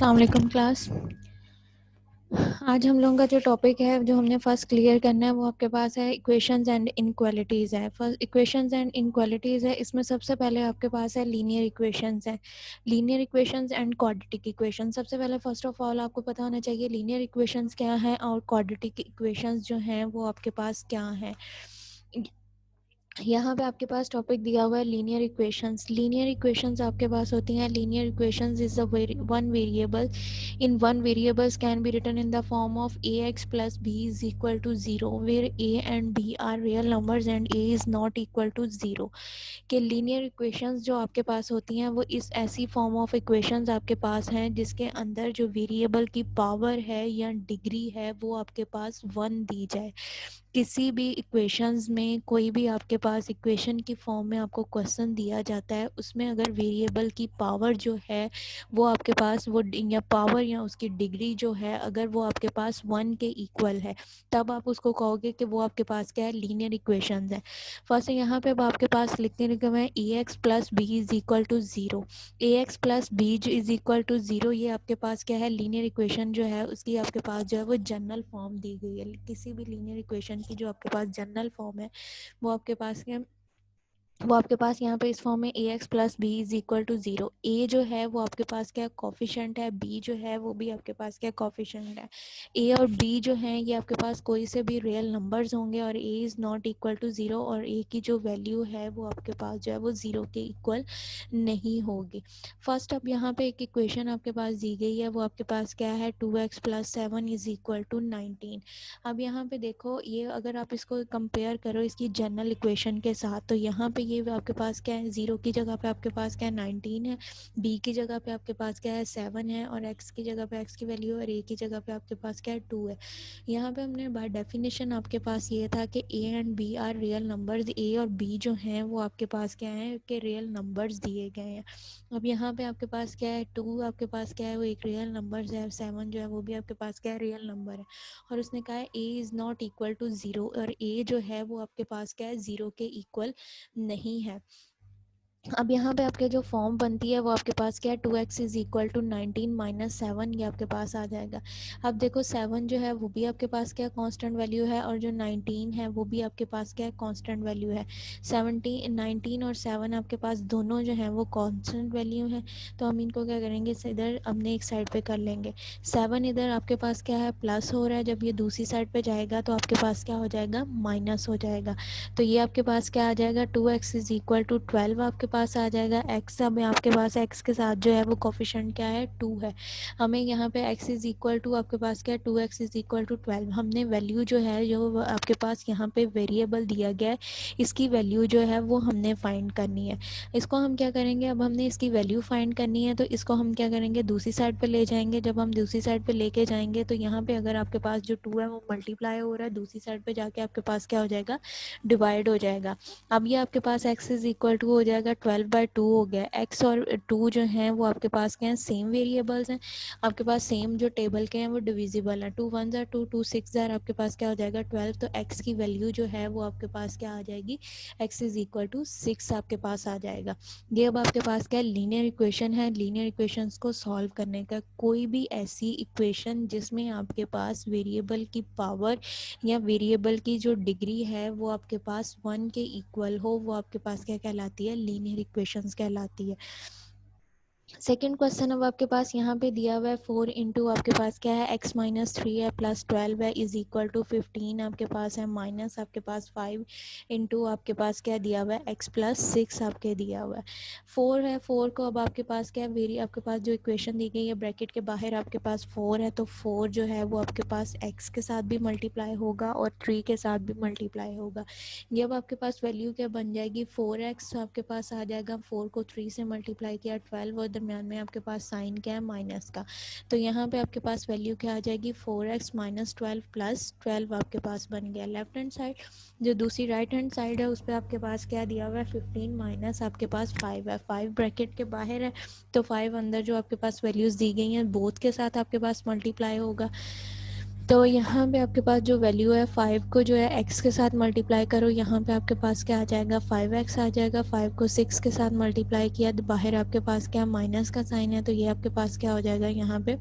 अस्सलाम वालेकुम क्लास। आज हम लोगों का जो टॉपिक है जो हमने फर्स्ट क्लियर करना है वो आपके पास है इक्वेशंस एंड इनक्वालिटीज़ है। फर्स्ट इक्वेशंस एंड इनक्वालिटीज़ है, इसमें सबसे पहले आपके पास है लीनियर इक्वेशंस है, linear equations and quadratic equation. सबसे पहले फर्स्ट ऑफ ऑल आपको पता होना चाहिए लीनियर इक्वेशंस क्या है और क्वाड्रेटिक इक्वेशंस जो हैं वो आपके पास क्या है। यहाँ पे आपके पास टॉपिक दिया हुआ है लीनियर इक्वेशंस। लीनियर इक्वेशंस आपके पास होती हैं, linear equations is a one variable in one variables can be written in the form of ax plus b is equal to 0 where a and b are real numbers and a is not equal to 0 कि linear equations जो आपके पास होती हैं वो इस ऐसी form of equations आपके पास हैं जिसके अंदर जो वेरिएबल की पावर है या डिग्री है वो आपके पास 1 दी जाए। किसी भी इक्वेशंस में कोई भी आपके पास इक्वेशन की फॉर्म में आपको क्वेश्चन दिया जाता है, उसमें अगर वेरिएबल की पावर जो है वो आपके पास वो या पावर या उसकी डिग्री जो है अगर वो आपके पास 1 के इक्वल है तब आप उसको कहोगे कि वो आपके पास क्या है, लीनियर इक्वेशंस है। फर्स्ट यहाँ पे अब आपके पास लिखने लिखे हुए हैं A X plus B is equal to 0, A X plus B is equal to 0। ये आपके पास क्या है, लीनियर इक्वेशन जो है उसकी आपके पास जो है वो जनरल फॉर्म दी गई है। किसी भी लीनियर इक्वेशन की जो आपके पास जनरल फॉर्म है वो आपके पास क्या, वो आपके पास यहाँ पे इस फॉर्म में A X plus B is equal to 0। A जो है वो आपके पास क्या कॉफिशेंट है, बी जो है वो भी आपके पास क्या कॉफिशेंट है। ए और बी जो हैं ये आपके पास कोई से भी रियल नंबर्स होंगे और A is not equal to 0 और ए की जो वैल्यू है वो आपके पास जो है वो 0 के इक्वल नहीं होगी। फर्स्ट अब यहाँ पे एक इक्वेशन आपके पास दी गई है, वो आपके पास क्या है 2x plus 7 is equal to 19। अब यहाँ पे देखो ये अगर आप इसको कंपेयर करो इसकी जनरल इक्वेशन के साथ तो यहाँ पे ये आपके पास क्या है, 0 की जगह पे आपके पास क्या है 19 है, b की जगह पे आपके पास क्या है 7 है और x की जगह पे x की वैल्यू और a की जगह पे आपके पास क्या है 2 है। यहाँ पे हमने बाय डेफिनेशन आपके पास ये था कि a and b are real numbers, a और b जो हैं वो आपके पास क्या है कि रियल नंबर्स दिए गए हैं। अब यहाँ पे आपके पास क्या है 2 आपके पास क्या है वो एक रियल नंबर है, 7 जो है वो भी आपके पास क्या है रियल नंबर है। और उसने कहा है a is not equal to 0 और a जो है वो आपके पास क्या है 0 के इक्वल नहीं है। अब यहाँ पे आपके जो फॉर्म बनती है वो आपके पास क्या है 2x is equal to 19 minus 7 ये आपके पास आ जाएगा। अब देखो 7 जो है वो भी आपके पास क्या कांस्टेंट वैल्यू है और जो 19 है वो भी आपके पास क्या कांस्टेंट वैल्यू है। 19 और 7 आपके पास दोनों जो हैं वो कांस्टेंट वैल्यू है, तो हम इनको क्या करेंगे इधर अपने एक साइड पे कर लेंगे। 7 इधर आपके पास क्या है प्लस हो रहा है, जब ये दूसरी साइड पे जाएगा तो आपके पास क्या हो जाएगा माइनस हो जाएगा। तो ये आपके पास क्या आ जाएगा 2x इज इक्वल टू 12 आपके पास आ जाएगा। x अब आपके पास x के साथ जो है वो कोफिशिएंट क्या है 2 है। हमें यहाँ पे x इज इक्वल टू आपके पास क्या है 2x इज इक्वल टू 12। हमने वैल्यू जो है जो आपके पास यहाँ पे वेरिएबल दिया गया है इसकी वैल्यू जो है वो हमने फाइंड करनी है। इसको हम क्या करेंगे, अब हमने इसकी वैल्यू फाइंड करनी है तो इसको हम क्या करेंगे दूसरी साइड पे ले जाएंगे। जब हम दूसरी साइड पे लेके जाएंगे तो यहाँ पे अगर आपके पास जो 2 है वो मल्टीप्लाई हो रहा है, दूसरी साइड पे जाके आपके पास क्या हो जाएगा डिवाइड हो जाएगा। अब ये आपके पास x इज इक्वल टू हो जाएगा 12/2 हो गया। x और 2 जो हैं वो आपके पास क्या हैं सेम वेरिएबल्स हैं, आपके पास सेम जो टेबल के हैं वो डिविजिबल हैं। 2 1 जार 2 2 6 जार आपके पास क्या हो जाएगा 12। तो x की वैल्यू जो है वो आपके पास क्या आ जाएगी x इज इक्वल टू 6 आपके पास आ जाएगा। ये अब आपके पास क्या लीनियर इक्वेशन है। लीनियर इक्वेशंस को सॉल्व करने का कोई भी ऐसी इक्वेशन जिसमें आपके पास वेरिएबल की पावर या वेरिएबल की जो डिग्री है वो आपके पास 1 के इक्वल हो वो आपके पास क्या कहलाती है, लीनियर इक्वेशंस कहलाती है। सेकेंड क्वेश्चन अब आपके पास यहाँ पे दिया हुआ है 4 इंटू आपके पास क्या है x माइनस 3 है प्लस 12 है इज इक्वल टू 15 आपके पास है माइनस आपके पास 5 इंटू आपके पास क्या दिया हुआ है x प्लस 6 आपके दिया हुआ है। 4 है, 4 को अब आपके पास क्या वेरी आपके पास जो इक्वेशन दी गई है ब्रैकेट के बाहर आपके पास 4 है तो 4 जो है वो आपके पास x के साथ भी मल्टीप्लाई होगा और 3 के साथ भी मल्टीप्लाई होगा। ये अब आपके पास वैल्यू क्या बन जाएगी 4x आपके पास आ जाएगा, 4 को 3 से मल्टीप्लाई किया 12 और दरम्यान में आपके पास साइन क्या है माइनस का। तो यहाँ पे आपके पास वैल्यू क्या आ जाएगी 4x माइनस 12 प्लस 12 आपके पास बन गया। लेफ्ट हैंड साइड जो दूसरी राइट हैंड साइड है उस पर आपके पास क्या दिया हुआ है 15 माइनस आपके पास 5 है। 5 ब्रैकेट के बाहर है तो 5 अंदर जो आपके पास वैल्यूज़ दी गई हैं बोथ के साथ आपके पास मल्टीप्लाई होगा। तो यहाँ पे आपके पास जो वैल्यू है 5 को जो है x के साथ मल्टीप्लाई करो, यहाँ पे आपके पास क्या आ जाएगा 5x आ जाएगा। 5 को 6 के साथ मल्टीप्लाई किया तो बाहर आपके पास क्या माइनस का साइन है, तो ये आपके पास क्या हो जाएगा यहाँ पे,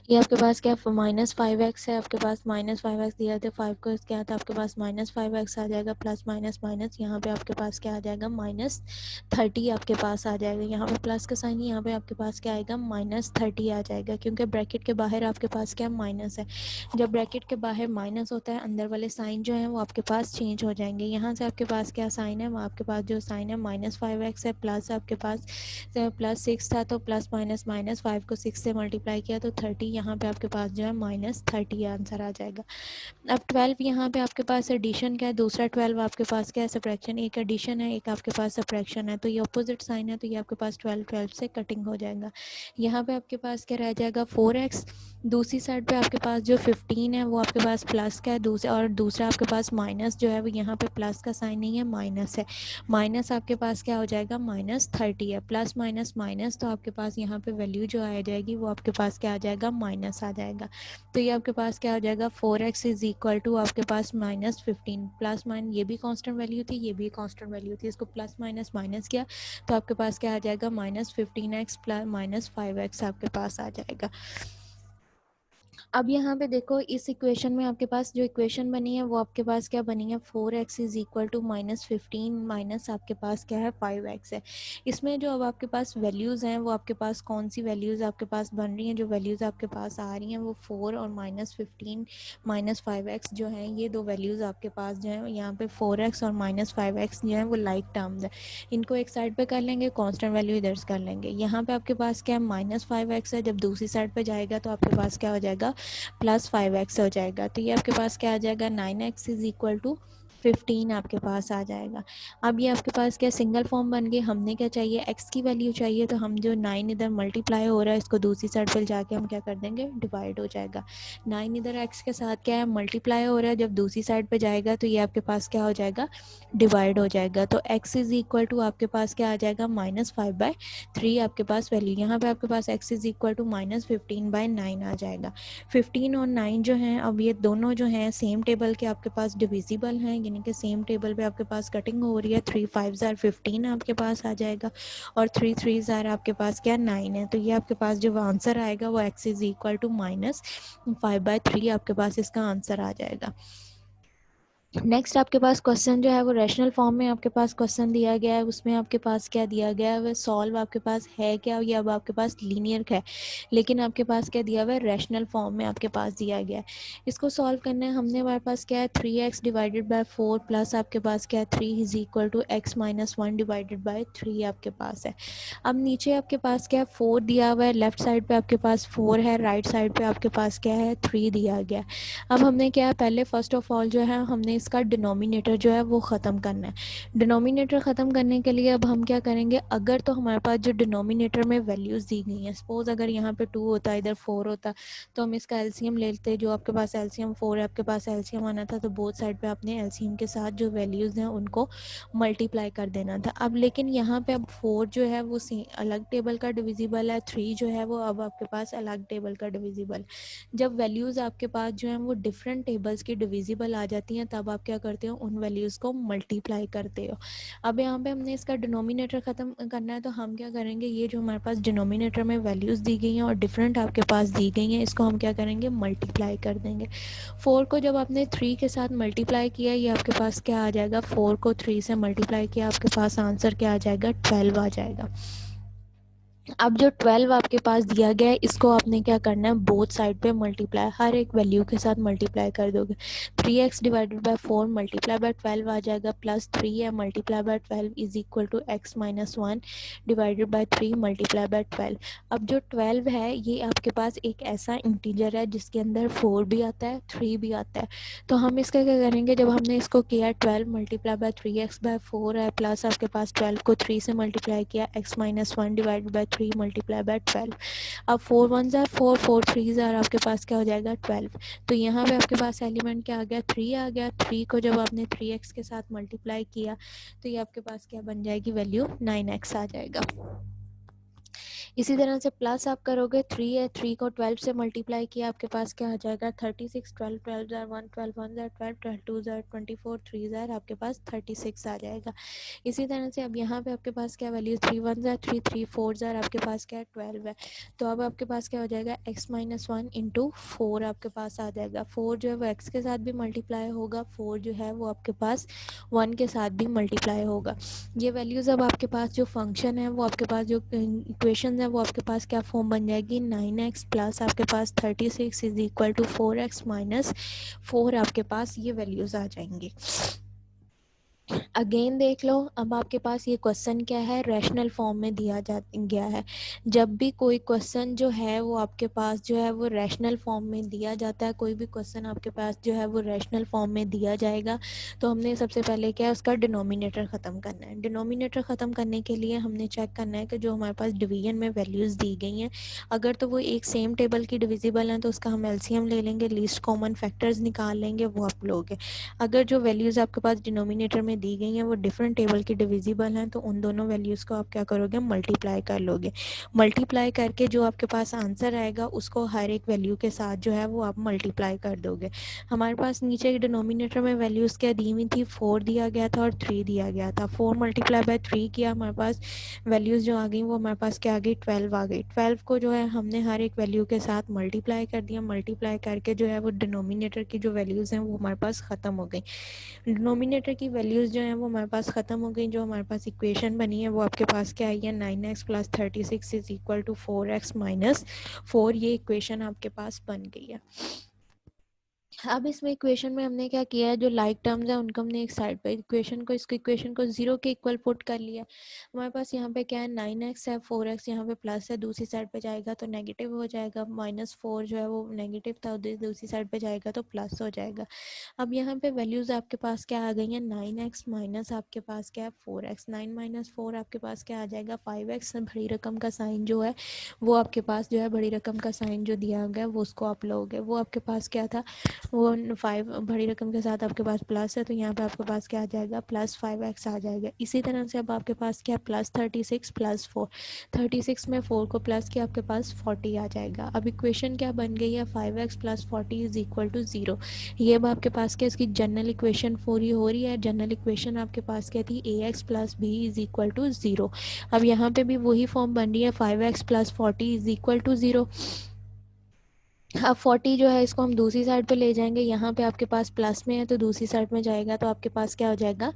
ये आपके पास क्या -5x है, आपके पास -5x दिया था, 5 को क्या था आपके पास -5x आ जाएगा, प्लस माइनस माइनस यहाँ पे आपके पास क्या आ जाएगा -30 आपके पास आ जाएगा। यहाँ पे प्लस का साइन, यहाँ पे आपके पास क्या आएगा -30 आ जाएगा, क्योंकि ब्रैकेट के बाहर आपके पास क्या माइनस है। जब ब्रैकेट के बाहर माइनस होता है, अंदर वाले साइन जो है वो आपके पास चेंज हो जाएंगे। यहाँ से आपके पास क्या साइन है, वो आपके पास जो साइन है -5x है, प्लस आपके पास +6 था, तो प्लस माइनस माइनस 5 को 6 से मल्टीप्लाई किया तो 30, यहाँ पे आपके पास जो है -30 आंसर आ जाएगा। अब 12 यहाँ पे आपके पास एडिशन क्या है, दूसरा 12 आपके पास क्या है सब्ट्रैक्शन, एक एडिशन है एक आपके पास सब्ट्रैक्शन है, तो ये अपोजिट साइन है, तो ये आपके पास 12 से कटिंग हो जाएगा। यहाँ पे आपके पास क्या रह जाएगा 4x, दूसरी साइड पे आपके पास जो 15 है वो आपके पास प्लस का है, दूसरा आपके पास माइनस जो है वो यहाँ पे प्लस का साइन नहीं है माइनस है, माइनस आपके पास क्या हो जाएगा -30 है, प्लस माइनस माइनस, तो आपके पास यहाँ पे वैल्यू जो आ जाएगी वो आपके पास क्या आ जाएगा माइनस आ जाएगा। तो ये आपके पास क्या आ जाएगा 4x इज इक्वल टू आपके पास -15, प्लस माइनस ये भी कांस्टेंट वैल्यू थी, ये भी कांस्टेंट वैल्यू थी, इसको प्लस माइनस माइनस किया तो आपके पास क्या आ जाएगा -15x प्लस -5x आपके पास आ जाएगा। अब यहाँ पे देखो इस इक्वेशन में आपके पास जो इक्वेशन बनी है वो आपके पास क्या बनी है 4x is equal to -15 minus आपके पास क्या है 5x है। इसमें जो अब आपके पास वैल्यूज़ हैं वो आपके पास कौन सी वैल्यूज़ आपके पास बन रही हैं, जो वैल्यूज़ आपके पास आ रही हैं वो 4 और -15 -5x जो है, ये दो वैल्यूज़ आपके पास जो है यहाँ पे 4x और -5x जो है वो लाइक टर्म्स है, इनको एक साइड पे कर लेंगे, कांस्टेंट वैल्यू इधर से कर लेंगे। यहाँ पे आपके पास क्या है -5x है, जब दूसरी साइड पे जाएगा तो आपके पास क्या हो जाएगा +5x हो जाएगा, तो ये आपके पास क्या आ जाएगा 9x इज इक्वल टू 15 आपके पास आ जाएगा। अब ये आपके पास क्या सिंगल फॉर्म बन गई, हमने क्या चाहिए x की वैल्यू चाहिए, तो हम जो 9 इधर मल्टीप्लाई हो रहा है इसको दूसरी साइड पर जाके हम क्या कर देंगे डिवाइड हो जाएगा। 9 इधर x के साथ क्या है मल्टीप्लाई हो रहा है, जब दूसरी साइड पे जाएगा तो ये आपके पास क्या हो जाएगा डिवाइड हो जाएगा, तो x इज इक्वल टू आपके पास क्या आ जाएगा -5/3 आपके पास वैल्यू, यहाँ पे आपके पास x इज इक्वल टू -15/9 आ जाएगा। 15 और 9 जो हैं अब ये दोनों जो हैं सेम टेबल के आपके पास डिविजिबल हैं, यानी कि सेम टेबल पे आपके पास कटिंग हो रही है, 3 5 ज़ार 15 आपके पास आ जाएगा और 3 3 ज़ार आपके पास क्या 9 है, तो ये आपके पास जो आंसर आएगा वो x इज इक्वल टू -5/3 आपके पास इसका आंसर आ जाएगा। नेक्स्ट आपके पास क्वेश्चन जो है वो रैशनल फॉर्म में आपके पास क्वेश्चन दिया गया है, उसमें आपके पास क्या दिया गया है, वह सॉल्व आपके पास है क्या, ये अब आपके पास लीनियर है, लेकिन आपके पास क्या दिया हुआ है रैशनल फॉर्म में आपके पास दिया गया है। इसको सॉल्व करना है, हमने हमारे पास क्या है 3x डिवाइडेड बाय 4 प्लस आपके पास क्या है 3 is equal to x minus 1 divided by 3 आपके पास है। अब नीचे आपके पास क्या है 4 दिया हुआ है, लेफ्ट साइड पे आपके पास 4 है, राइट साइड पे आपके पास क्या है 3 दिया गया है। अब हमने क्या है पहले फर्स्ट ऑफ ऑल जो है हमने इसका डिनोमिनेटर जो है वो ख़त्म करना है। डिनोमिनेटर ख़त्म करने के लिए अब हम क्या करेंगे, अगर तो हमारे पास जो डिनोमिनेटर में वैल्यूज़ दी गई हैं, सपोज़ अगर यहाँ पे 2 होता इधर 4 होता तो हम इसका एलसीएम ले लेते, जो आपके पास एलसीएम 4 है आपके पास एलसीएम आना था, तो बोथ साइड पे आपने एलसीएम के साथ जो वैल्यूज़ हैं उनको मल्टीप्लाई कर देना था। अब लेकिन यहाँ पे अब 4 जो है वो अलग टेबल का डिविजिबल है, 3 जो है वो अब आपके पास अलग टेबल का डिविजिबल। जब वैल्यूज़ आपके पास जो हैं वो डिफरेंट टेबल्स की डिविजिबल आ जाती हैं, तब आप क्या करते हो उन वैल्यूज़ को मल्टीप्लाई करते हो। अब यहाँ पे हमने इसका डिनोमिनेटर ख़त्म करना है, तो हम क्या करेंगे, ये जो हमारे पास डिनोमिनेटर में वैल्यूज़ दी गई हैं और डिफरेंट आपके पास दी गई हैं, इसको हम क्या करेंगे मल्टीप्लाई कर देंगे। 4 को जब आपने 3 के साथ मल्टीप्लाई किया, ये आपके पास क्या आ जाएगा, 4 को 3 से मल्टीप्लाई किया, आपके पास आंसर क्या आ जाएगा 12 आ जाएगा। अब जो 12 आपके पास दिया गया है इसको आपने क्या करना है बोथ साइड पे मल्टीप्लाई, हर एक वैल्यू के साथ मल्टीप्लाई कर दोगे। 3x divided by 4 multiply by 12 आ जाएगा, प्लस 3 है multiply by 12 is equal to x minus 1 divided by 3 multiply by 12। अब जो 12 है ये आपके पास एक ऐसा इंटीजर है जिसके अंदर 4 भी आता है 3 भी आता है, तो हम इसका क्या करेंगे, जब हमने इसको किया 12 मल्टीप्लाई बाय 3x बाय 4 है, प्लस आपके पास 12 को 3 से मल्टीप्लाई किया, x minus 1 divided by 3 multiply by 12। अब 4 1 ज़ार 4 4 3 ज़ार आपके पास क्या हो जाएगा 12, तो यहाँ पे आपके पास एलिमेंट क्या आ गया 3 आ गया। 3 को जब आपने 3x के साथ मल्टीप्लाई किया तो ये आपके पास क्या बन जाएगी वैल्यू 9x आ जाएगा। इसी तरह से प्लस आप करोगे 3 है, 3 को 12 से मल्टीप्लाई किया आपके पास क्या आ जाएगा 36, 12 12 जार 1, 12 1 जार 12, 12 2 जार 24, 3 जार आपके पास 36 आ जाएगा। इसी तरह से अब यहाँ पे आपके पास क्या वैल्यू 3 1 जार 3, 3 4 जार आपके पास क्या है 12 है। तो अब आपके पास क्या हो जाएगा x माइनस 1 इंटू 4 आपके पास आ जाएगा। 4 जो है वो x के साथ भी मल्टीप्लाई होगा, 4 जो है वो आपके पास 1 के साथ भी मल्टीप्लाई होगा। ये वैल्यूज़ अब आपके पास जो फंक्शन है वो आपके पास जो इक्वेशन है वो आपके पास क्या फॉर्म बन जाएगी 9x प्लस आपके पास 36 is equal to 4x minus 4 आपके पास ये वैल्यूज़ आ जाएंगी। अगेन देख लो, अब आपके पास ये क्वेश्चन क्या है रैशनल फॉर्म में दिया जा गया है। जब भी कोई क्वेश्चन जो है वो आपके पास जो है वो रैशनल फॉर्म में दिया जाता है, कोई भी क्वेश्चन आपके पास जो है वो रैशनल फॉर्म में दिया जाएगा तो हमने सबसे पहले क्या है उसका डिनोमिनेटर ख़त्म करना है। डिनोमिनेटर ख़त्म करने के लिए हमने चेक करना है कि जो हमारे पास डिवीजन में वैल्यूज़ दी गई हैं अगर तो वो एक सेम टेबल की डिविजिबल हैं तो उसका हम एलसीएम ले लेंगे, लीस्ट कॉमन फैक्टर्स निकाल लेंगे, वो आप लोगे। अगर जो वैल्यूज़ आपके पास डिनोमिनेटर में दी गई हैं वो डिफरेंट टेबल की डिविजिबल हैं तो उन दोनों वैल्यूज़ को आप क्या करोगे मल्टीप्लाई कर लोगे। मल्टीप्लाई करके जो आपके पास आंसर आएगा उसको हर एक वैल्यू के साथ जो है वो आप मल्टीप्लाई कर दोगे। हमारे पास नीचे डिनोमिनेटर में वैल्यूज़ क्या दी हुई थी 4 दिया गया था और 3 दिया गया था। 4 मल्टीप्लाई बाय 3 किया, हमारे पास वैल्यूज़ जो आ गई वो हमारे पास क्या आ गई 12 आ गई। 12 को जो है हमने हर एक वैल्यू के साथ मल्टीप्लाई कर दिया। मल्टीप्लाई करके जो है वो डिनोमिनेटर की जो वैल्यूज़ हैं वो हमारे पास ख़त्म हो गई। डिनोमिनेटर की वैल्यूज़ जो हैं वो हमारे पास ख़त्म हो गई। जो हमारे पास इक्वेशन बनी है वो आपके पास क्या आई है 9x plus 36 is equal to 4x minus 4, ये इक्वेशन आपके पास बन गई है। अब इसमें इक्वेशन में हमने क्या किया है जो लाइक टर्म्स है उनको हमने एक साइड पे इक्वेशन को जीरो के इक्वल पुट कर लिया। हमारे पास यहाँ पे क्या है 9x है, 4x यहाँ पे प्लस है, दूसरी साइड पे जाएगा तो नेगेटिव हो जाएगा। -4 जो है वो नेगेटिव था, दूसरी साइड पे जाएगा तो प्लस हो जाएगा। अब यहाँ पे वैल्यूज़ आपके पास क्या आ गई हैं 9x माइनस आपके पास क्या है 4x। 9 माइनस 4 आपके पास क्या आ जाएगा 5x। बड़ी रकम का साइन जो है वो आपके पास जो है बड़ी रकम का साइन जो दिया गया वो उसको आप लोगे। वो आपके पास क्या था वो 5 बड़ी रकम के साथ आपके पास प्लस है तो यहाँ पे आपके पास क्या आ जाएगा +5x आ जाएगा। इसी तरह से अब आपके पास क्या +36 + 4, 36 में 4 को प्लस किया आपके पास 40 आ जाएगा। अब इक्वेशन क्या बन गई है 5x + 40 इज इक्वल टू 0। ये अब आपके पास क्या इसकी जनरल इक्वेशन पूरी हो रही है। जनरल इक्वेशन आपके पास क्या थी ax + b is equal to 0। अब यहाँ पे भी वही फॉर्म बन रही है 5x + 40 इज इक्वल टू 0। अब 40 जो है इसको हम दूसरी साइड पे ले जाएंगे, यहाँ पे आपके पास प्लस में है तो दूसरी साइड में जाएगा तो आपके पास क्या हो जाएगा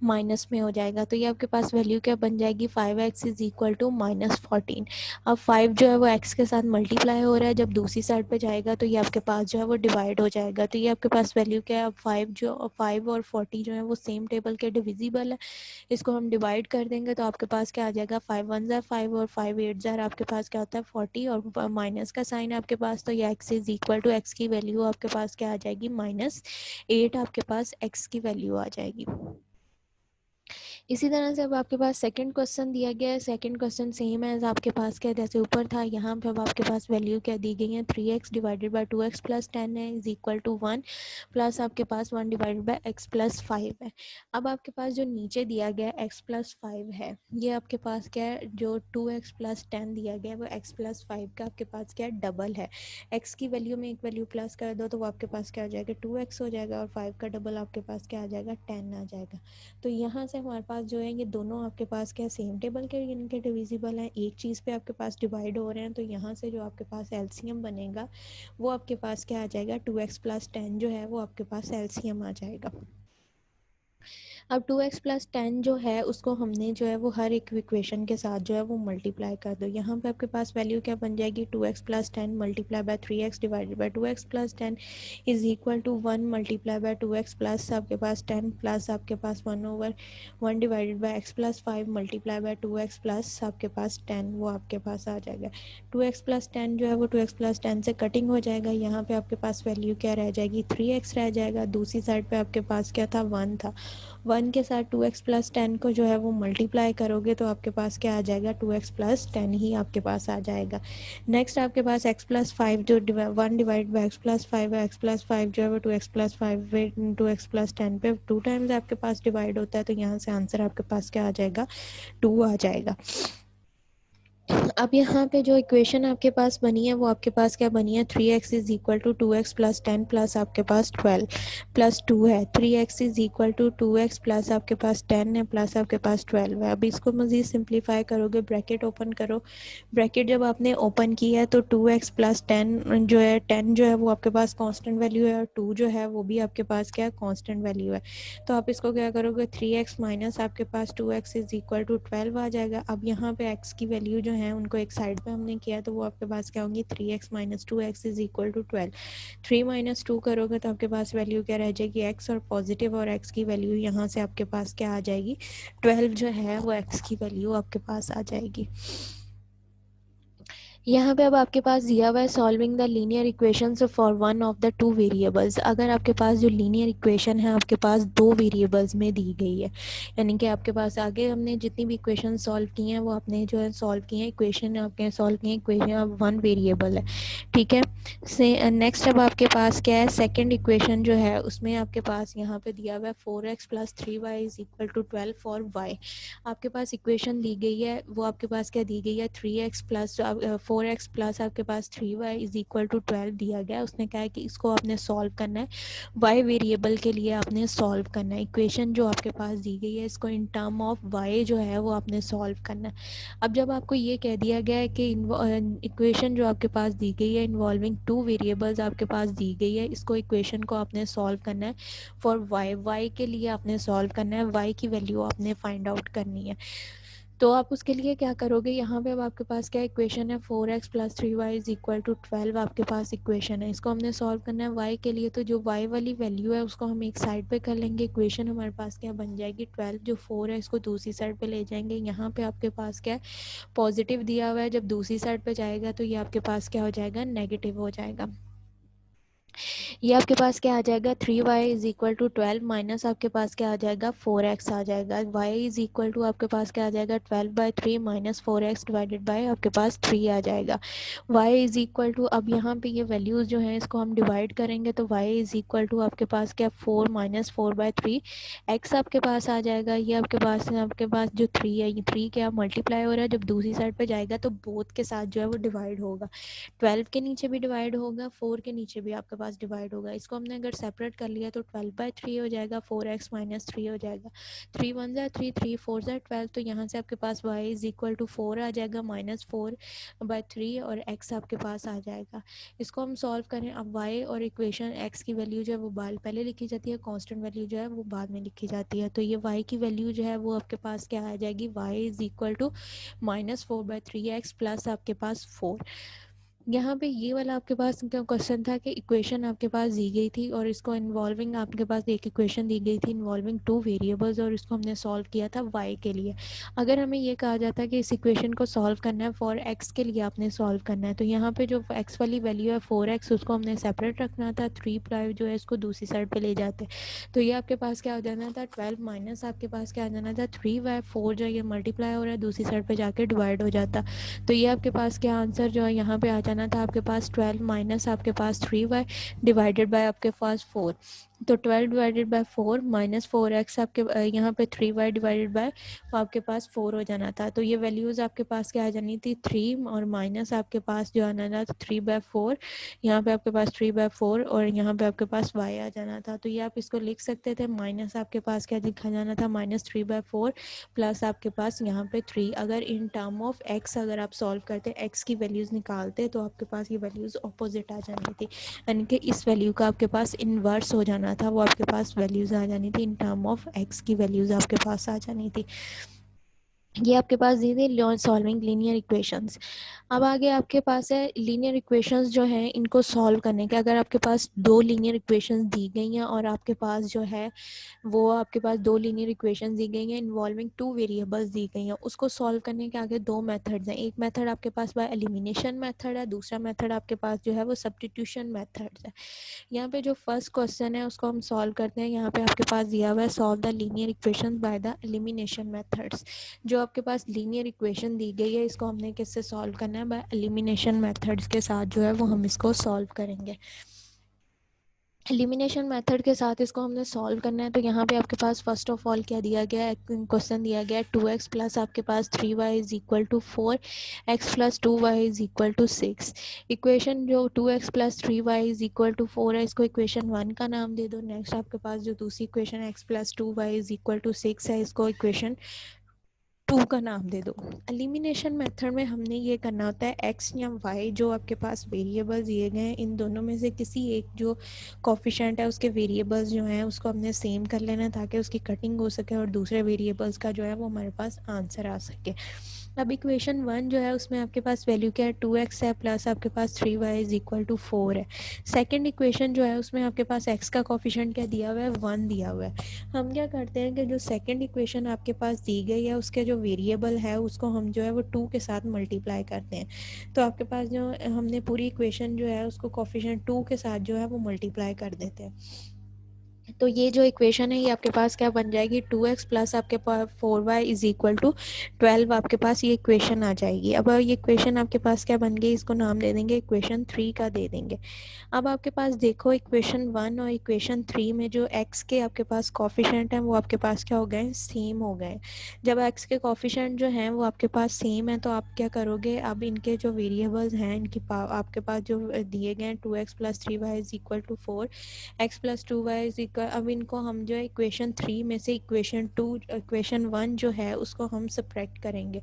माइनस में हो जाएगा। तो ये आपके पास वैल्यू क्या बन जाएगी 5x इज इक्वल टू -14। अब 5 जो है वो x के साथ मल्टीप्लाई हो रहा है, जब दूसरी साइड पे जाएगा तो ये आपके पास जो है वो डिवाइड हो जाएगा। तो ये आपके पास वैल्यू क्या है अब 5 और 40 जो है वो सेम टेबल के डिविजिबल है। इसको हम डिवाइड कर देंगे तो आपके पास क्या आ जाएगा 5 1 ज़ार 5 और 5 8 ज़ार आपके पास क्या होता है 40 और माइनस का साइन आपके पास तो ये x is equal to x की वैल्यू आपके पास क्या आ जाएगी -8 आपके पास x की वैल्यू आ जाएगी। इसी तरह से अब आपके पास सेकंड क्वेश्चन दिया गया है। सेकंड क्वेश्चन सेम है आपके पास क्या जैसे ऊपर था, यहाँ पे अब आपके पास वैल्यू क्या दी गई है 3x divided by 2x plus 10 है इज इक्वल टू 1 प्लस आपके पास 1 डिवाइडेड बाय x प्लस 5 है। अब आपके पास जो नीचे दिया गया x प्लस 5 है ये आपके पास क्या है जो 2x प्लस 10 दिया गया है वो x प्लस 5 का आपके पास क्या है डबल है। x की वैल्यू में एक वैल्यू प्लस कर दो तो वो आपके पास क्या हो जाएगा 2x हो जाएगा और 5 का डबल आपके पास क्या आ जाएगा 10 आ जाएगा। तो यहाँ से हमारे पास जो है ये दोनों आपके पास क्या सेम टेबल के इनके डिविजिबल हैं, एक चीज़ पे आपके पास डिवाइड हो रहे हैं। तो यहाँ से जो आपके पास एलसीएम बनेगा वो आपके पास क्या आ जाएगा 2x प्लस 10 जो है वो आपके पास एलसीएम आ जाएगा। अब 2x प्लस 10 जो है उसको हमने जो है वो हर एक इक्वेशन के साथ जो है वो मल्टीप्लाई कर दो। यहाँ पे आपके पास वैल्यू क्या बन जाएगी 2x plus 10 multiply by 3x divided by 2x plus 10 is equal to 1 multiply by 2x plus आपके पास 10 प्लस आपके पास 1/1 divided by x plus 5 multiply by 2x plus आपके पास 10 वो आपके पास आ जाएगा। 2x प्लस 10 जो है वो 2x प्लस 10 से कटिंग हो जाएगा। यहाँ पे आपके पास वैल्यू क्या रह जाएगी 3x रह जाएगा। दूसरी साइड पे आपके पास क्या था 1 था, 1 के साथ 2x प्लस 10 को जो है वो मल्टीप्लाई करोगे तो आपके पास क्या आ जाएगा 2x प्लस 10 ही आपके पास आ जाएगा। नेक्स्ट आपके पास x प्लस 5 जो 1 डिवाइड बाई x प्लस 5 है, x प्लस 5 जो है वो 2x प्लस 5 2x प्लस 10 पे 2 टाइम्स आपके पास डिवाइड होता है तो यहाँ से आंसर आपके पास क्या आ जाएगा 2 आ जाएगा। अब यहाँ पे जो इक्वेशन आपके पास बनी है वो आपके पास क्या बनी है, 3x is equal to 2x plus 10 plus आपके पास 12 प्लस 2 है। 3x is equal to 2x plus आपके पास 10 है प्लस आपके पास 12 है। अब इसको मज़ीद सिंप्लीफाई करोगे, ब्रैकेट ओपन करो। ब्रैकेट जब आपने ओपन की है तो 2x प्लस 10 जो है, 10 जो है वो आपके पास कांस्टेंट वैल्यू है और 2 जो है वो भी आपके पास क्या कांस्टेंट वैल्यू है। तो आप इसको क्या करोगे, 3x माइनस आपके पास 2x इज इक्वल टू 12 आ जाएगा। अब यहाँ पे x की वैल्यू जो है उनको एक साइड पे हमने किया तो वो आपके पास क्या होंगी, 3x minus 2x is equal to 12। 3 minus 2 करोगे तो आपके पास वैल्यू क्या रह जाएगी, x और पॉजिटिव, और x की वैल्यू यहाँ से आपके पास क्या आ जाएगी, 12 जो है वो x की वैल्यू आपके पास आ जाएगी। यहाँ पे अब आपके पास दिया हुआ है solving the linear equations for one of the two variables. अगर आपके पास जो लीनियर इक्वेशन है आपके पास दो वेरिएबल्स में दी गई है, यानी कि आपके पास आगे हमने जितनी भी इक्वेशन सॉल्व की हैं वो आपने जो है सॉल्व की हैं, इक्वेशन आपके सॉल्व की हैं, इक्वेशन अब वन वेरिएबल है, ठीक है। से नेक्स्ट अब आपके पास क्या है, सेकेंड इक्वेशन जो है उसमें आपके पास यहाँ पे दिया हुआ है 4x plus 3y is equal to 12 for y। आपके पास इक्वेशन दी गई है वो आपके पास क्या दी गई है, 3x प्लस 4x प्लस आपके पास 3y इज इक्वल टू 12 दिया गया है। उसने कहा है कि इसको आपने सॉल्व करना है, y वेरिएबल के लिए आपने सॉल्व करना है। इक्वेशन जो आपके पास दी गई है इसको इन टर्म ऑफ y जो है वो आपने सॉल्व करना है। अब जब आपको ये कह दिया गया है कि इक्वेशन जो आपके पास दी गई है इन्वॉल्विंग टू वेरिएबल्स आपके पास दी गई है, इसको इक्वेशन को आपने सॉल्व करना है फॉर y के लिए आपने सॉल्व करना है, y की वैल्यू आपने फाइंड आउट करनी है। तो आप उसके लिए क्या करोगे, यहाँ पे अब आपके पास क्या इक्वेशन है, 4x plus 3y is equal to 12 आपके पास इक्वेशन है, इसको हमने सॉल्व करना है y के लिए। तो जो y वाली वैल्यू है उसको हम एक साइड पे कर लेंगे, इक्वेशन हमारे पास क्या बन जाएगी 12, जो 4 है इसको दूसरी साइड पे ले जाएंगे। यहाँ पे आपके पास क्या है, पॉजिटिव दिया हुआ है, जब दूसरी साइड पे जाएगा तो ये आपके पास क्या हो जाएगा, नेगेटिव हो जाएगा। ये आपके पास क्या आ जाएगा, 3y is equal to 12 minus आपके पास क्या आ जाएगा, 4x आ जाएगा। y इज इक्वल टू आपके पास क्या आ जाएगा, 12/3 माइनस 4x डिवाइडेड बाय आपके पास 3 आ जाएगा। y इज इक्वल टू, अब यहाँ पे ये वैल्यूज़ जो हैं इसको हम डिवाइड करेंगे तो y इज इक्वल टू आपके पास क्या, 4 माइनस 4/3 x आपके पास आ जाएगा। ये आपके पास जो 3 है, ये 3 क्या मल्टीप्लाई हो रहा है, जब दूसरी साइड पे जाएगा तो बोथ के साथ जो है वो डिवाइड होगा। 12 के नीचे भी डिवाइड होगा, 4 के नीचे भी आपके पास डिवाइड होगा। इसको हमने अगर सेपरेट कर लिया तो 12/3 हो जाएगा, 4x माइनस 3 हो जाएगा। 3 1 ज़ा 3, 3 4 ज़ा 12, तो यहाँ से आपके पास y इज इक्वल टू 4 आ जाएगा माइनस 4/3 और x आपके पास आ जाएगा। इसको हम सॉल्व करें, अब y और इक्वेशन x की वैल्यू जो है वो पहले लिखी जाती है, कांस्टेंट वैल्यू जो है वो बाद में लिखी जाती है। तो ये y की वैल्यू जो है वो आपके पास क्या आ जाएगी, y is equal to minus 4/3x plus आपके पास 4। यहाँ पे ये वाला आपके पास क्या क्वेश्चन था कि इक्वेशन आपके पास दी गई थी और इसको इन्वॉल्विंग आपके पास एक इक्वेशन दी गई थी इन्वॉल्विंग टू वेरिएबल्स और इसको हमने सॉल्व किया था y के लिए। अगर हमें ये कहा जाता है कि इस इक्वेशन को सॉल्व करना है फॉर x के लिए आपने सॉल्व करना है, तो यहाँ पे जो x वाली वैल्यू है 4x उसको हमने सेपरेट रखना था, 3 जो है इसको दूसरी साइड पे ले जाते, तो ये आपके पास क्या हो जाना था 12 माइनस आपके पास क्या आ जाना था 3/4, जो ये मल्टीप्लाई हो रहा है दूसरी साइड पे जाके डिवाइड हो जाता। तो ये आपके पास क्या आंसर जो है यहाँ पे आ जाना था आपके पास 12 माइनस आपके पास 3y डिवाइडेड बाय आपके पास 4। तो 12 डिवाइडेड बाय 4 माइनस 4x आपके यहाँ पे 3y डिवाइडेड बाय आपके पास 4 हो जाना था। तो ये वैल्यूज़ आपके पास क्या आ जानी थी 3 और माइनस आपके पास जो आना था 3/4, यहाँ पे आपके पास 3/4 और यहाँ पे आपके पास y आ जाना था। तो ये आप इसको लिख सकते थे, माइनस आपके पास क्या लिखा जाना था माइनस 3/4 प्लस आपके पास यहाँ पे 3। अगर इन टर्म ऑफ x अगर आप सॉल्व करते x की वैल्यूज़ निकालते तो आपके पास ये वैल्यूज़ अपोजिट आ जानी थी, यानी कि इस वैल्यू का आपके पास इन्वर्स हो जाना था, वो आपके पास वैल्यूज़ आ जानी थी इन टर्म ऑफ x की वैल्यूज़ आपके पास आ जानी थी। ये आपके पास दी थी सॉल्विंग लीनियर इक्वेशंस। अब आगे आपके पास है लीनियर इक्वेशंस जो हैं इनको सॉल्व करने के, अगर आपके पास दो लीनियर इक्वेशंस दी गई हैं और आपके पास जो है वो आपके पास दो लीनियर इक्वेशंस दी गई हैं इन्वॉल्विंग टू वेरिएबल्स दी गई हैं, उसको सॉल्व करने के आगे दो मेथड्स हैं। एक मेथड आपके पास बाय एलिमिनेशन मेथड है, दूसरा मेथड आपके पास जो है वो सब्स्टिट्यूशन मेथड है। यहाँ पे जो फर्स्ट क्वेश्चन है उसको हम सॉल्व करते हैं। यहाँ पे आपके पास दिया हुआ है solve the linear equation by the elimination methods. जो आपके पास लीनियर इक्वेशन दी गई है इसको हमने किससे सॉल्व करना है, बाय एलिमिनेशन मेथड्स के साथ जो है वो हम इसको सॉल्व करेंगे। एलिमिनेशन मेथड के साथ इसको हमने सॉल्व करना है। तो यहाँ पे आपके पास फर्स्ट ऑफ ऑल क्या दिया गया है, क्वेश्चन दिया गया है 2x प्लस आपके पास 3y is equal to 4, x plus 2y is equal to 6। Equation जो 2x plus 3y is equal to 4 है, इसको इक्वेशन 1 का नाम दे दो। नेक्स्ट आपके पास जो दूसरी equation x plus 2y is equal to 6 है, इसको इक्वेशन 2 का नाम दे दो। एलिमिनेशन मेथड में हमने ये करना होता है x या y जो आपके पास वेरिएबल्स दिए गए हैं, इन दोनों में से किसी एक जो कोफिशिएंट है उसके वेरिएबल्स जो हैं उसको हमने सेम कर लेना है ताकि उसकी कटिंग हो सके और दूसरे वेरिएबल्स का जो है वो हमारे पास आंसर आ सके। अब इक्वेशन 1 जो है उसमें आपके पास वैल्यू क्या है, 2x है प्लस आपके पास 3y इज इक्वल टू 4 है। सेकेंड इक्वेशन जो है उसमें आपके पास x का कोफिशिएंट क्या दिया हुआ है, 1 दिया हुआ है। हम क्या करते हैं कि जो सेकंड इक्वेशन आपके पास दी गई है उसके जो वेरिएबल है उसको हम जो है वो 2 के साथ मल्टीप्लाई करते हैं। तो आपके पास जो हमने पूरी इक्वेशन जो है उसको कोफिशिएंट 2 के साथ जो है वो मल्टीप्लाई कर देते हैं। तो ये जो इक्वेशन है ये आपके पास क्या बन जाएगी, 2x प्लस आपके पास 4y इज इक्वल टू 12 आपके पास ये इक्वेशन आ जाएगी। अब ये इक्वेशन आपके पास क्या बन गई, इसको नाम दे देंगे इक्वेशन 3 का दे देंगे। अब आपके पास देखो इक्वेशन 1 और इक्वेशन 3 में जो x के आपके पास कॉफिशेंट हैं वो आपके पास क्या हो गए, सेम हो गए। जब x के कॉफिशेंट जो हैं वो आपके पास सेम है तो आप क्या करोगे, अब इनके जो वेरिएबल्स हैं इनकी आपके पास जो दिए गए हैं 2x plus 3y is equal to 4, X plus 2y is equal, अब इनको हम जो है इक्वेशन 3 में से इक्वेशन 1 जो है उसको हम सब्ट्रैक्ट करेंगे।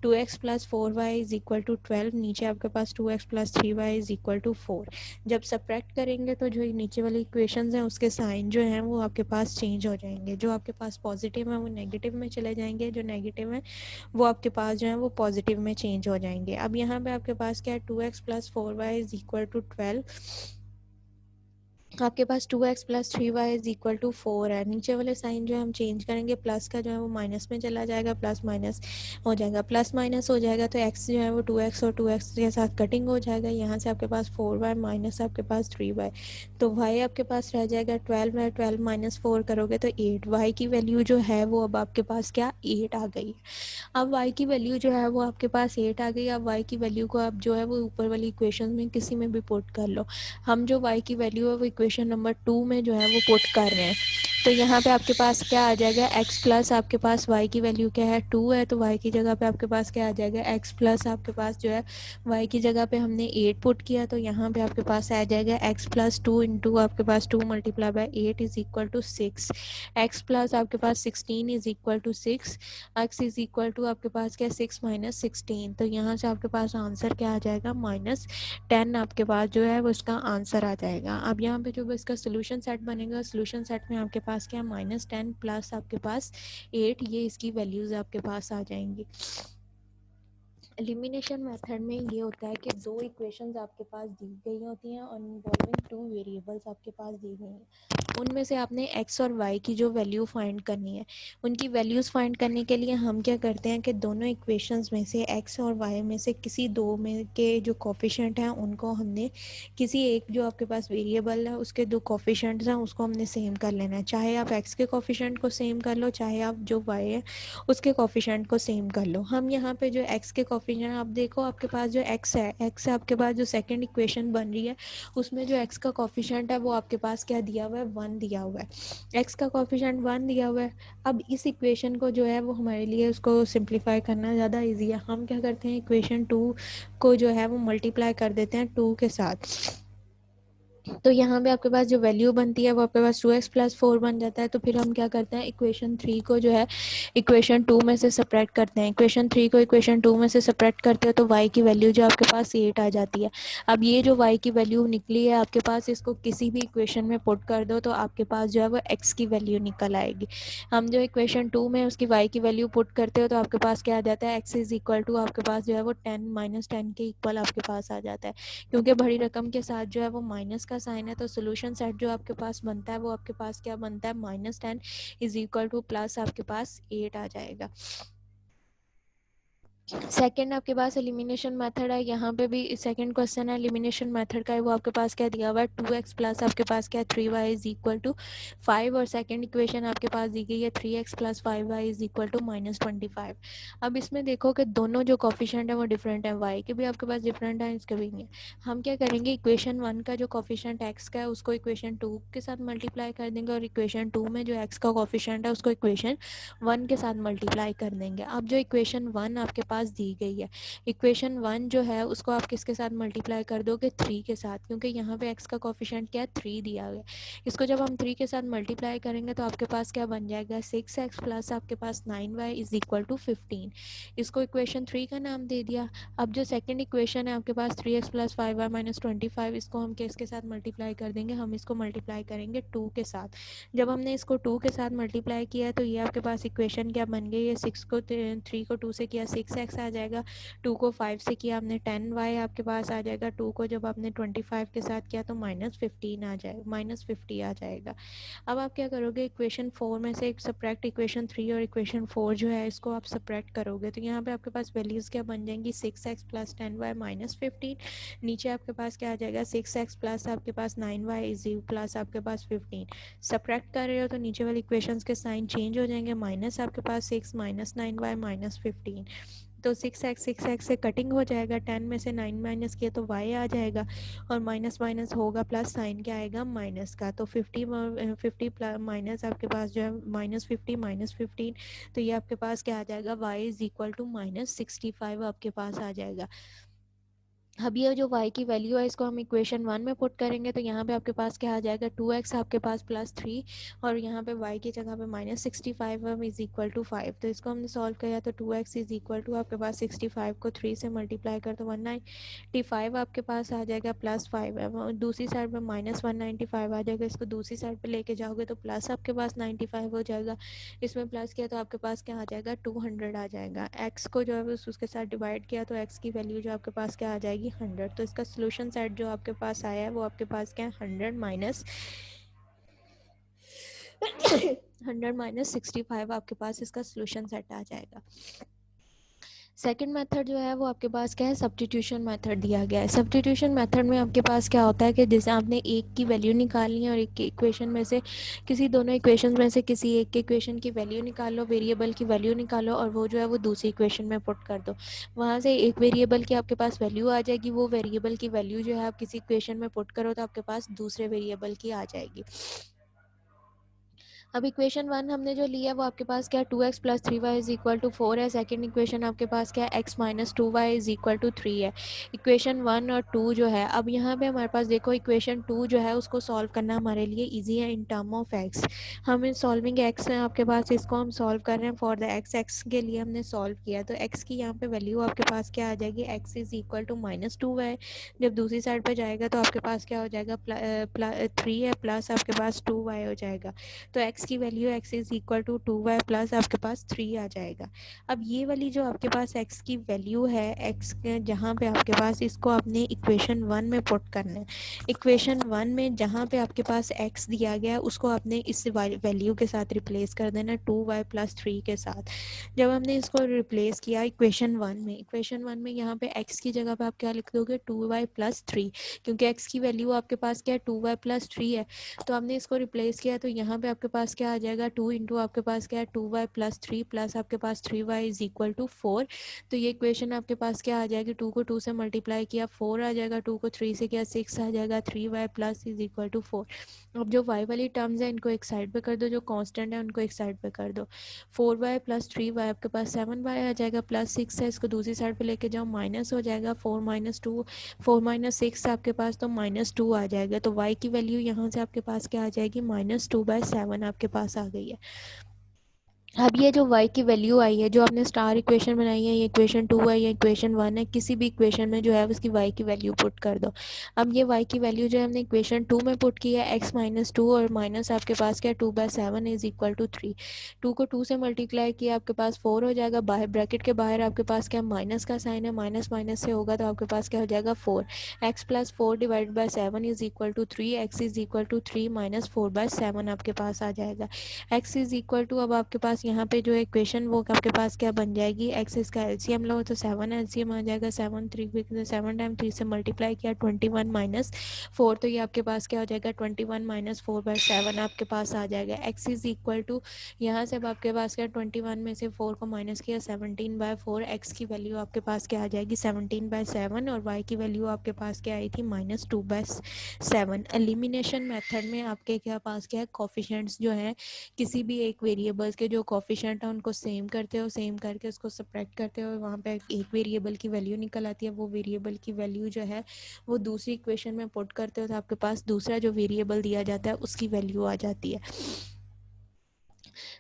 2x plus 4y is equal to 12, नीचे आपके पास 2x plus 3y is equal to 4। जब सब्ट्रैक्ट करेंगे तो जो नीचे वाली इक्वेशंस हैं उसके साइन जो हैं वो आपके पास चेंज हो जाएंगे। जो आपके पास पॉजिटिव है वो नेगेटिव में चले जाएंगे, जो नेगेटिव है वो आपके पास जो है वो पॉजिटिव में चेंज हो जाएंगे। अब यहाँ पे आपके पास क्या है, 2x plus 4y is equal to 12, आपके पास 2x plus 3y is equal to 4 है। नीचे वाले साइन जो है हम चेंज करेंगे, प्लस का जो है वो माइनस में चला जाएगा, प्लस माइनस हो जाएगा, प्लस माइनस हो जाएगा तो x जो है वो 2x और 2x के साथ कटिंग हो जाएगा। यहाँ से आपके पास 4y माइनस आपके पास 3y, तो y आपके पास रह जाएगा 12 है, 12 माइनस 4 करोगे तो 8। y की वैल्यू जो है वो अब आपके पास क्या 8 आ गई। अब y की वैल्यू जो है वो आपके पास 8 आ गई। अब y की वैल्यू को आप जो है वो ऊपर वाली इक्वेशन में किसी में भी पुट कर लो। हम जो y की वैल्यू है वो इक्वेशन नंबर 2 में जो है वो पुट कर रहे हैं। तो यहाँ पे आपके पास क्या आ जाएगा, x प्लस आपके पास y की वैल्यू क्या है 2 है, तो y की जगह पे आपके पास क्या आ जाएगा, x प्लस आपके पास जो है y की जगह पे हमने 8 पुट किया तो यहाँ पे आपके पास आ जाएगा x प्लस 2 इंटू आपके पास 2 multiply by 8 is equal to 6। x plus आपके पास 16 is equal to 6, x is equal to आपके पास क्या 6 माइनस 16, तो यहाँ से आपके पास आंसर क्या आ जाएगा, -10 आपके पास जो है वो इसका आंसर आ जाएगा। अब यहाँ पे जो इसका सोल्यूशन सेट बनेगा, सोल्यूशन सेट में आपके पास क्या -10 प्लस आपके पास 8, ये इसकी वैल्यूज आपके पास आ जाएंगी। एलिमिनेशन मेथड में ये होता है कि दो इक्वेशंस आपके पास दी गई होती हैं और इन्वॉल्विंग 2 वेरिएबल्स आपके पास दी गई हैं, उनमें से आपने x और y की जो वैल्यू फाइंड करनी है, उनकी वैल्यूज़ फाइंड करने के लिए हम क्या करते हैं कि दोनों इक्वेशंस में से x और y में से किसी दो में के जो कोफिशिएंट हैं उनको हमने किसी एक जो आपके पास वेरिएबल है उसके दो कोफिशिएंट्स हैं उसको हमने सेम कर लेना है। चाहे आप x के कोफिशिएंट को सेम कर लो, चाहे आप जो y है उसके कोफिशिएंट को सेम कर लो। हम यहाँ पे जो x के कोफिशिएंट, आप देखो आपके पास जो x है, x आपके पास जो सेकंड इक्वेशन बन रही है उसमें जो x का कोफिशिएंट है वो आपके पास क्या दिया हुआ है, 1 दिया हुआ है। x का कोफिशिएंट 1 दिया हुआ है। अब इस इक्वेशन को जो है वो हमारे लिए उसको सिंप्लीफाई करना ज़्यादा ईजी है। हम क्या करते हैं, इक्वेशन 2 को जो है वो मल्टीप्लाई कर देते हैं 2 के साथ। तो यहाँ पे आपके पास जो वैल्यू बनती है वो आपके पास 2x प्लस 4 बन जाता है। तो फिर हम क्या करते हैं, इक्वेशन 3 को जो है इक्वेशन 2 में से सब्ट्रैक्ट करते हैं। इक्वेशन 3 को इक्वेशन 2 में से सब्ट्रैक्ट करते हो तो y की वैल्यू जो आपके पास 8 आ जाती है। अब ये जो y की वैल्यू निकली है आपके पास, इसको किसी भी इक्वेशन में पुट कर दो तो आपके पास जो है वो x की वैल्यू निकल आएगी। हम जो इक्वेशन 2 में उसकी y की वैल्यू पुट करते हो तो आपके पास क्या आ जाता है, x इज इक्वल टू आपके पास जो है वो 10 -10 के इक्वल आपके पास आ जाता है। क्योंकि बड़ी रकम के साथ जो है वो माइनस का साइन है तो सोल्यूशन सेट जो आपके पास बनता है वो आपके पास क्या बनता है, -10 इज इक्वल टू प्लस आपके पास 8 आ जाएगा। सेकंड आपके पास एलिमिनेशन मेथड है, यहाँ पे भी सेकंड क्वेश्चन है एलिमिनेशन मेथड का है, वो आपके पास क्या दिया हुआ है 2x प्लस आपके पास क्या है 3y इज इक्वल टू 5 और सेकंड इक्वेशन आपके पास दी गई है 3x plus 5y is equal to -25। अब इसमें देखो कि दोनों जो कॉफिशेंट है वो डिफरेंट है, y के भी आपके पास डिफरेंट है, इसके भी नहीं है। हम क्या करेंगे, इक्वेशन 1 का जो कॉफिशेंट x का है उसको इक्वेशन 2 के साथ मल्टीप्लाई कर देंगे, और इक्वेशन 2 में जो x का कॉफिशेंट है उसको इक्वेशन 1 के साथ मल्टीप्लाई कर देंगे। अब जो इक्वेशन 1 आपके पास दी गई है, इक्वेशन 1 जो है उसको आप किसके साथ मल्टीप्लाई कर दोगे 3 के साथ, क्योंकि यहाँ पे x का कोफिशिएंट क्या है 3 दिया गया है। इसको जब हम 3 के साथ मल्टीप्लाई करेंगे तो आपके पास क्या बन जाएगा 6x प्लस आपके पास 9y इज इक्वल टू 15। इसको इक्वेशन 3 का नाम दे दिया। अब जो सेकंड इक्वेशन है आपके पास 3x प्लस 5y माइनस 25, इसको हम किसके साथ मल्टीप्लाई कर देंगे, हम इसको मल्टीप्लाई करेंगे 2 के साथ। जब हमने इसको 2 के साथ मल्टीप्लाई किया तो ये आपके पास इक्वेशन क्या बन गई है, 6 को 3 को 2 से किया 6x आ जाएगा, 2 को 5 से किया आपने 10y आपके पास आ जाएगा, 2 को जब आपने 25 के साथ किया तो -15 आ जाएगा, -50 आ जाएगा। अब आप क्या करोगे, इक्वेशन 4 में से एक सब्ट्रैक्ट इक्वेशन 3 और इक्वेशन 4 जो है इसको आप सब्ट्रैक्ट करोगे तो यहाँ पे आपके पास वैल्यूज़ क्या बन जाएंगी 6x प्लस 10y माइनस 15, नीचे आपके पास क्या आ जाएगा 6x प्लस आपके पास 9y इज प्लस आपके पास 15। सब्ट्रैक्ट कर रहे हो तो नीचे वाले इक्वेशंस के साइन चेंज हो जाएंगे, माइनस आपके पास 6 माइनस 9y माइनस 15, तो 6x से कटिंग हो जाएगा, 10 में से 9 माइनस किया तो y आ जाएगा, और माइनस माइनस होगा प्लस साइन क्या आएगा माइनस का, तो 50 माइनस आपके पास जो है -50 -15, तो ये आपके पास क्या आ जाएगा y इज इक्वल टू -65 आपके पास आ जाएगा। अब ये जो y की वैल्यू है इसको हम इक्वेशन 1 में पुट करेंगे तो यहाँ पे आपके पास क्या आ जाएगा 2x आपके पास प्लस 3, और यहाँ पे y की जगह पे -65 इज इक्वल टू 5, तो इसको हमने सॉल्व किया तो 2x इज इक्वल टू आपके पास 65 को 3 से मल्टीप्लाई कर तो 195 आपके पास आ जाएगा, प्लस 5 है, दूसरी साइड पर -195 आ जाएगा, इसको दूसरी साइड पर लेके जाओगे तो प्लस आपके पास 95 हो जाएगा, इसमें प्लस किया तो आपके पास क्या आ जाएगा 200 आ जाएगा। x को जो है उसके साथ डिवाइड किया तो x की वैल्यू जो आपके पास क्या आ जाएगी 100, तो इसका सोल्यूशन सेट जो आपके पास आया है वो आपके पास क्या है 100 - 65 आपके पास इसका सोल्यूशन सेट आ जाएगा। सेकंड मेथड जो है वो आपके पास क्या है सब्स्टिट्यूशन मेथड दिया गया है। सब्स्टिट्यूशन मेथड में आपके पास क्या होता है कि जैसे आपने एक की वैल्यू निकालनी है और एक की इक्वेशन में से किसी दोनों इक्वेशन में से किसी एक के इक्वेशन की वैल्यू निकालो, वेरिएबल की वैल्यू निकालो और वो जो है वो दूसरी इक्वेशन में पुट कर दो, वहाँ से एक वेरिएबल की आपके पास वैल्यू आ जाएगी, वो वेरिएबल की वैल्यू जो है आप किसी इक्वेशन में पुट करो तो आपके पास दूसरे वेरिएबल की आ जाएगी। अब इक्वेशन 1 हमने जो लिया वो आपके पास क्या है 2x plus 3y is equal to 4 है, सेकंड इक्वेशन आपके पास क्या है x minus 2y is equal to 3 है। इक्वेशन 1 और 2 जो है, अब यहाँ पे हमारे पास देखो इक्वेशन 2 जो है उसको सॉल्व करना हमारे लिए इजी है इन टर्म ऑफ x। हम इन सॉल्विंग x है आपके पास, इसको हम सॉल्व कर रहे हैं फॉर द x के लिए हमने सॉल्व किया, तो x की यहाँ पे वैल्यू आपके पास क्या आ जाएगी x is equal to -2y, जब दूसरी साइड पर जाएगा तो आपके पास क्या हो जाएगा 3 है प्लस आपके पास 2y हो जाएगा, तो x की value x is equal to 2y plus आपके पास 3 आ जाएगा। अब ये वाली जो आपके पास x की वैल्यू है, x जहाँ पे आपके पास इसको आपने इक्वेशन 1 में पुट करना है, इक्वेशन 1 में जहाँ पे आपके पास x दिया गया है उसको आपने इस वैल्यू के साथ रिप्लेस कर देना 2y प्लस 3 के साथ। जब हमने इसको रिप्लेस किया इक्वेशन 1 में, इक्वेशन 1 में यहाँ पे x की जगह पे आप क्या लिख दोगे 2y प्लस 3, क्योंकि x की वैल्यू आपके पास क्या है 2y प्लस 3 है, तो हमने इसको रिप्लेस किया तो यहाँ पे आपके पास क्या आ जाएगा 2 इंटू आपके पास क्या है 2y प्लस 3 प्लस आपके पास 3y इज इक्वल टू 4, तो ये इक्वेशन आपके पास क्या आ जाएगी 2 को 2 से मल्टीप्लाई किया 4 आ जाएगा, 2 को 3 से किया 6 आ जाएगा, 3y plus is equal to 4। अब जो y वाली टर्म्स है इनको एक साइड पे कर दो, जो कांस्टेंट है उनको एक साइड पे कर दो, 4y प्लस 3y आपके पास 7y आ जाएगा, प्लस 6 है इसको दूसरी साइड पे लेके जाओ माइनस हो जाएगा, 4 माइनस 6 आपके पास तो -2 आ जाएगा, तो y की वैल्यू यहाँ से आपके पास क्या आ जाएगी -2/7 आपके पास आ गई है। अब ये जो y की वैल्यू आई है, जो आपने स्टार इक्वेशन बनाई है, ये इक्वेशन 2 है या इक्वेशन 1 है, किसी भी इक्वेशन में जो है उसकी y की वैल्यू पुट कर दो। अब ये y की वैल्यू जो है हमने इक्वेशन 2 में पुट की है x माइनस 2 और माइनस आपके पास क्या 2/7 इज इक्वल टू 3, 2 को 2 से मल्टीप्लाई किया आपके पास 4 हो जाएगा, बाहर ब्रैकेट के बाहर आपके पास क्या माइनस का साइन है, माइनस माइनस से होगा तो आपके पास क्या हो जाएगा 4, x plus 4 divide by 7 is equal to 3, x is equal to 3 minus 4/7 आपके पास आ जाएगा। x इज इक्वल टू अब आपके पास पास यहाँ पे जो इक्वेशन वो आपके पास क्या बन जाएगी, एक्स इसका एलसीएम लो तो 7 एलसीएम आ जाएगा, 7 टाइम 3 से मल्टीप्लाई किया 21 माइनस 4, तो ये आपके पास क्या हो जाएगा 21 माइनस 4/7 आपके पास आ जाएगा। एक्स इज इक्वल टू यहाँ से अब आपके पास क्या 21 में से 4 को माइनस किया 17/4, एक्स की वैल्यू आपके पास क्या आ जाएगी 17/7 और वाई की वैल्यू आपके पास क्या आई थी -2/7। एलिमिनेशन मेथड में आपके क्या पास क्या है कोफिशिएंट्स जो है किसी भी एक वेरिएबल्स के जो कोफिशिएंट है उनको सेम करते हो, सेम करके उसको सब्ट्रैक्ट करते हो, वहाँ पे एक वेरिएबल की वैल्यू निकल आती है, वो वेरिएबल की वैल्यू जो है वो दूसरी इक्वेशन में पुट करते हो तो आपके पास दूसरा जो वेरिएबल दिया जाता है उसकी वैल्यू आ जाती है।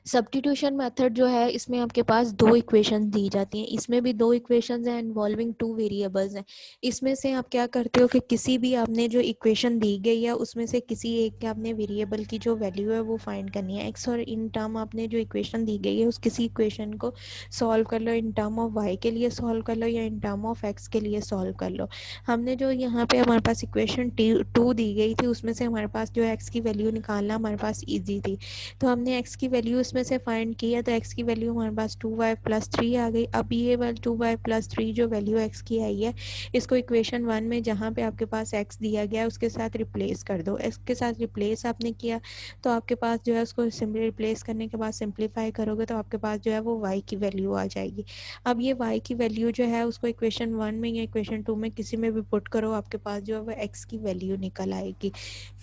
सब्स्टिट्यूशन मेथड जो है इसमें आपके पास दो इक्वेशन दी जाती हैं, इसमें भी दो इक्वेशंस हैं इन्वॉल्विंग टू वेरिएबल्स हैं। इसमें से आप क्या करते हो कि किसी भी आपने जो इक्वेशन दी गई है उसमें से किसी एक के आपने वेरिएबल की जो वैल्यू है वो फाइंड करनी है। एक्स और इन टर्म आपने जो इक्वेशन दी गई है उस किसी इक्वेशन को सॉल्व कर लो, इन टर्म ऑफ वाई के लिए सॉल्व कर लो या इन टर्म ऑफ एक्स के लिए सॉल्व कर लो। हमने जो यहाँ पे हमारे पास इक्वेशन 2 दी गई थी उसमें से हमारे पास जो एक्स की वैल्यू निकालना हमारे पास ईजी थी, तो हमने एक्स की वैल्यू इसमें से फाइंड की है, तो एक्स की वैल्यू हमारे पास 2y+3 आ गई। अब ये 2y+3 जो वैल्यू एक्स की आई है इसको इक्वेशन 1 में जहाँ पे आपके पास एक्स दिया गया है उसके साथ रिप्लेस कर दो। एक्स के साथ रिप्लेस आपने किया तो आपके पास जो है उसको सिंपली रिप्लेस करने के बाद सिंप्लीफाई करोगे तो आपके पास जो है वो वाई की वैल्यू आ जाएगी। अब ये वाई की वैल्यू जो है उसको इक्वेशन 1 में या इक्वेशन 2 में किसी में भी पुट करो, आपके पास जो है वो एक्स की वैल्यू निकल आएगी।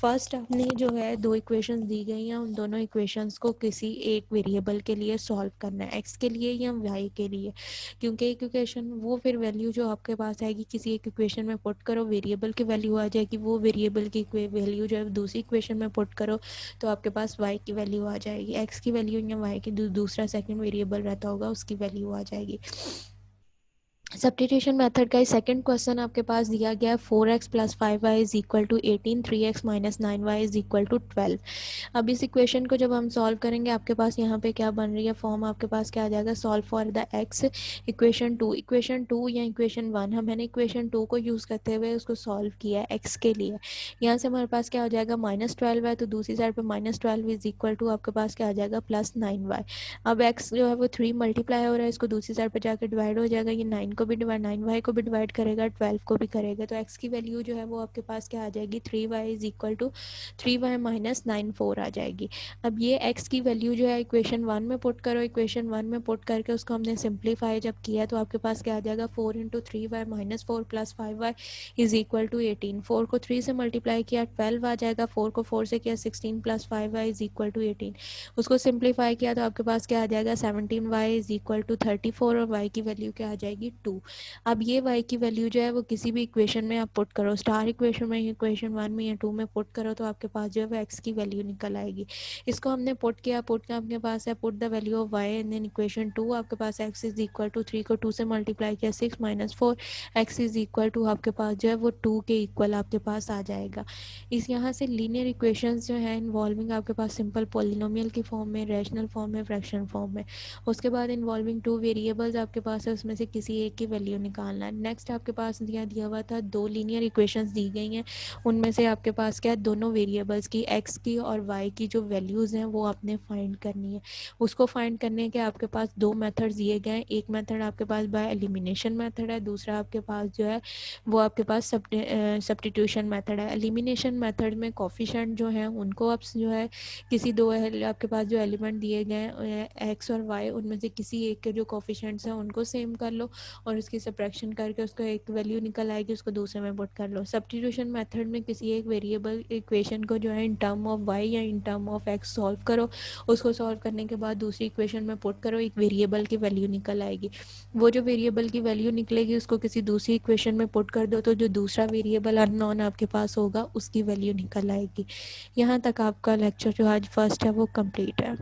फर्स्ट आपने जो है दो इक्वेशंस दी गई हैं, उन दोनों इक्वेशंस को किसी एक वेरिएबल के लिए सॉल्व करना है, एक्स के लिए या वाई के लिए, क्योंकि एक इक्वेशन वो फिर वैल्यू जो आपके पास आएगी किसी एक इक्वेशन में पुट करो वेरिएबल की वैल्यू आ जाएगी, वो वेरिएबल की वैल्यू जो है दूसरी इक्वेशन में पुट करो तो आपके पास वाई की वैल्यू आ जाएगी, एक्स की वैल्यू या वाई की दूसरा सेकंड वेरिएबल रहता होगा उसकी वैल्यू आ जाएगी। सब्स्टिट्यूशन मेथड का सेकंड क्वेश्चन आपके पास दिया गया है 4x + 5y = 18, 3x - 9y = 12। अब इस इक्वेशन को जब हम सॉल्व करेंगे आपके पास यहाँ पे क्या बन रही है फॉर्म, आपके पास क्या आ जाएगा solve for the x equation 2 या इक्वेशन 1, हम मैंने इक्वेशन 2 को यूज़ करते हुए उसको सॉल्व किया है एक्स के लिए। यहाँ से हमारे पास क्या हो जाएगा -12 है तो दूसरी साइड पे -12 = आपके पास क्या आ जाएगा +9y। अब एक्स जो है वो 3 मल्टीप्लाई हो रहा है, इसको दूसरी साइड पर जाकर डिवाइड हो जाएगा, ये 9 को भी डिवाइड 9y को भी डिवाइड करेगा, 12 को भी करेगा, तो एक्स की वैल्यू जो है वो आपके पास क्या आ जाएगी 3y = 3y - 9 4 आ जाएगी। अब ये x की वैल्यू जो है इक्वेशन 1 में पुट करो, इक्वेशन 1 में पुट करके उसको हमने सिंप्लीफाई जब किया तो आपके पास क्या आ जाएगा 4 × 3y - 4 + 5y = 18। 4 को 3 से मल्टीप्लाई किया 12 आ जाएगा, 4 को 4 से किया 16 + 5y = 18, उसको सिंप्लीफाई किया तो आपके पास क्या आ जाएगा 17y = 34 और y की वैल्यू क्या आ जाएगी 2। अब ये y की वैल्यू जो है वो किसी भी इक्वेशन में आप पुट करो, स्टार इक्वेशन में, इक्वेशन 1 में या 2 में पुट करो तो आपके पास जो है वो x की वैल्यू निकल आएगी। इसको हमने पुट किया, पुट का आपके पास है put the value of y and then equation 2, आपके पास x = 3 को 2 से मल्टीप्लाई किया 6 - 4 x = आपके पास जो है वो 2 के इक्वल आपके पास आ जाएगा। इस यहाँ से लीनियर इक्वेशंस जो है इन्वॉल्विंग आपके पास सिंपल पॉलिनोमियल की फॉर्म में, रैशनल फॉर्म में, फ्रैक्शन फॉर्म में, उसके बाद इन्वॉल्विंग टू वेरिएबल्स आपके पास है उसमें से किसी एक की वैल्यू निकालना है। नेक्स्ट आपके पास दिया हुआ था दो लीनियर इक्वेशंस दी गई हैं, उनमें से आपके पास क्या है दोनों वेरिएबल्स की एक्स की और वाई की जो वैल्यूज़ हैं वो आपने फाइंड करनी है। उसको फाइंड करने के आपके पास दो मेथड्स दिए गए हैं, एक मेथड आपके पास बाय एलिमिनेशन मेथड है, दूसरा आपके पास जो है वो आपके पास सब्स्टिट्यूशन मेथड है। एलिमिनेशन मेथड में कोफिशिएंट जो है उनको आप जो है किसी दो आपके पास जो एलिमेंट दिए गए हैं एक्स और वाई उनमें से किसी एक के जो कोफिशिएंट्स हैं उनको सेम कर लो और उसकी सब्ट्रैक्शन करके उसको एक वैल्यू निकल आएगी, उसको दूसरे में पुट कर लो। सब्स्टिट्यूशन मेथड में किसी एक वेरिएबल इक्वेशन को जो है इन टर्म ऑफ वाई या in term of x solve करो, उसको सॉल्व करने के बाद दूसरी इक्वेशन में पुट करो, एक वेरिएबल की वैल्यू निकल आएगी, वो जो वेरिएबल की वैल्यू निकलेगी उसको किसी दूसरी इक्वेशन में पुट कर दो तो जो दूसरा वेरिएबल अननोन आपके पास होगा उसकी वैल्यू निकल आएगी। यहाँ तक आपका लेक्चर जो आज फर्स्ट है वो कंप्लीट है।